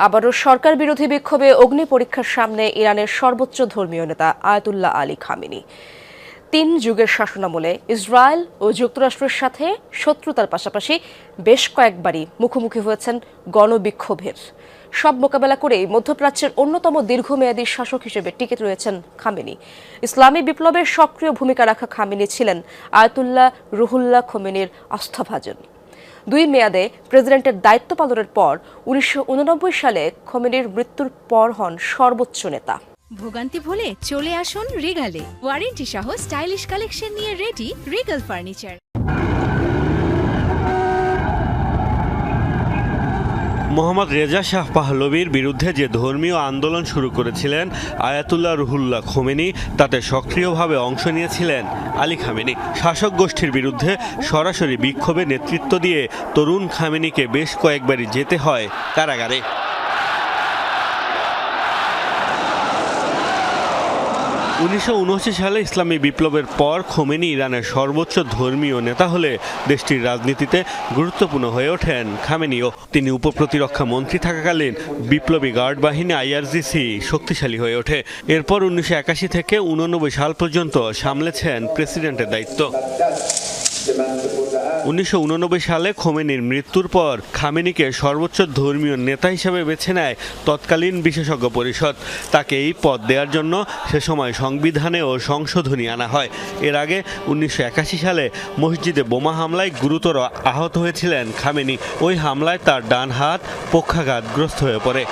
আবারও সরকার বিরোধী বিক্ষোভে অগ্নি পরীক্ষার সামনে ইরানের সর্বোচ্চ ধর্মীয় নেতা আয়াতুল্লাহ আলী খামেনি। 3 যুগের শাসনামলে ইসরায়েল ও যুক্তরাষ্ট্রের সাথে শত্রুতার পাশাপাশি বেশ কয়েকবারই মুখোমুখি হয়েছেন গণবিক্ষোভের। সব মোকাবেলা করেই মধ্যপ্রাচ্যের অন্যতম দীর্ঘমেয়াদী শাসক হিসেবে টিকে রয়েছেন খামেনি। ইসলামী বিপ্লবের সক্রিয় ভূমিকা রাখা খামেনি ছিলেন আয়াতুল্লাহ রুহুল্লাহ খোমেনির আস্থাভাজন। 2 মেয়াদে প্রেসিডেন্টের দায়িত্ব পালনের পর 1989 সালে খোমেনির মৃত্যুর পর হন সর্বোচ্চ নেতা। ভোগান্তি ভুলে চলে আসুন রিগালে, ওয়ারেন্টি সহ স্টাইলিশ কালেকশন নিয়ে ready Regal furniture. Mohammad Reza Shah পাহলভীর বিরুদ্ধে যে ধর্মীয় আন্দোলন শুরু করেছিলেন আয়াতুল্লাহ রুহুল্লাহ খোমেনি, তাতে সক্রিয়ভাবে অংশ নিয়েছিলেন আলী খামেনি। শাসক গোষ্ঠীর বিরুদ্ধে সরাসরি বিক্ষোভে নেতৃত্ব দিয়ে তরুণ খামেনিকে বেশ কয়েকবারই যেতে হয় কারাগারে। 1979 সালে ইসলামী বিপ্লবের পর খোমেনি ইরানের সর্বোচ্চ ধর্মীয় নেতা হলে দেশটির রাজনীতিতে গুরুত্বপূর্ণ হয়ে ওঠেন খামেনিও। তিনি উপপ্রতিরক্ষা মন্ত্রী থাকাকালীন বিপ্লবী গার্ড বাহিনী IRGC শক্তিশালী হয়ে ওঠে। এরপর 1981 থেকে 1989 সাল পর্যন্ত সামলেছেন প্রেসিডেন্টের দায়িত্ব। 1989 সালে খোমেনির মৃত্যুর পর খামেনিকে সর্বোচ্চ ধর্মীয় নেতা হিসেবে বেছে নেয় তৎকালীন বিশেষজ্ঞ পরিষদ। তাকে এই পদ দেওয়ার জন্য সে সময় সংবিধানেও সংশোধনী আনা হয়। এর আগে 1981 সালে মসজিদে বোমা হামলায় গুরুতর আহত হয়েছিলেন খামেনি। ওই হামলায় তার ডান হাত পক্ষাঘাতগ্রস্ত হয়ে পড়ে।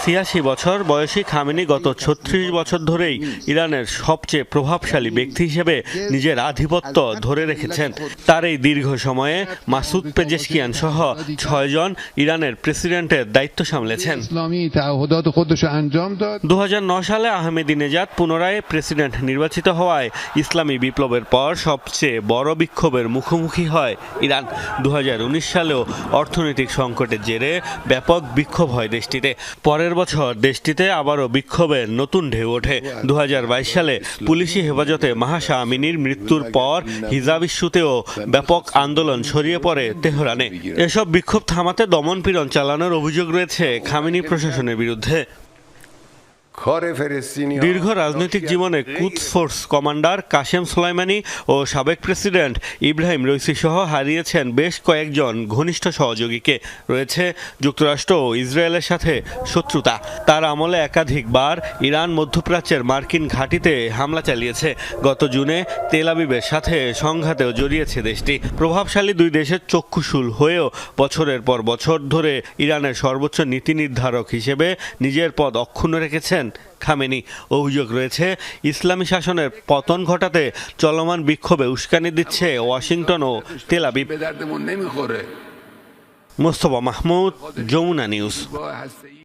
86 বছর বয়সী খামেনি গত 36 বছর ধরেই ইরানের সবচেয়ে প্রভাবশালী ব্যক্তি হিসেবে নিজের আধিপত্য ধরে রেখেছেন। তার এই দীর্ঘ সময়ে মাসুদ পেজেশকিয়ান সহ 6 জন ইরানের প্রেসিডেন্টের দায়িত্ব সামলেছেন। 2009 সালে আহমেদিনেজাদ পুনরায় প্রেসিডেন্ট নির্বাচিত হওয়ায় ইসলামী বিপ্লবের পর সবচেয়ে বড় বিক্ষোভের মুখোমুখি হয় ইরান। 2019 সালেও অর্থনৈতিক সংকটের জেরে ব্যাপক বিক্ষোভ হয় দেশটিতে। পরের বছর দেশটিতে আবারও বিক্ষোভের নতুন ঢেউ ওঠে। 2022 সালে পুলিশি হেফাজতে মাহসা আমিনির মৃত্যুর পর হিজাব ইস্যুতেও ব্যাপক আন্দোলন ছড়িয়ে পড়ে তেহরানে। এসব বিক্ষোভ থামাতে দমনপীড়ন চালানোর অভিযোগ রয়েছে খামেনি প্রশাসনের বিরুদ্ধে। দীর্ঘ রাজনৈতিক জীবনে কুদস ফোর্স কমান্ডার কাশেম সোলাইমানি ও সাবেক প্রেসিডেন্ট ইব্রাহিম রইসি সহ হারিয়েছেন বেশ কয়েকজন ঘনিষ্ঠ সহযোগীকে। রয়েছে যুক্তরাষ্ট্র ও ইসরায়েলের সাথে শত্রুতা। তার আমলে একাধিকবার ইরান মধ্যপ্রাচ্যের মার্কিন ঘাঁটিতে হামলা চালিয়েছে। গত জুনে তেল আবিবের সাথে সংঘাতেও জড়িয়েছে দেশটি। প্রভাবশালী 2 দেশের চক্ষুশূল হয়েও বছরের পর বছর ধরে ইরানের সর্বোচ্চ নীতি নির্ধারক হিসেবে নিজের পদ অক্ষুণ্ণ রেখেছেন খামেনি। অভিযোগ রয়েছে ইসলামী শাসনের পতন ঘটাতে চলমান বিক্ষোভে উস্কানি দিচ্ছে ওয়াশিংটন ও Tel Aviv. Mostafa Mahmud, Jamuna news.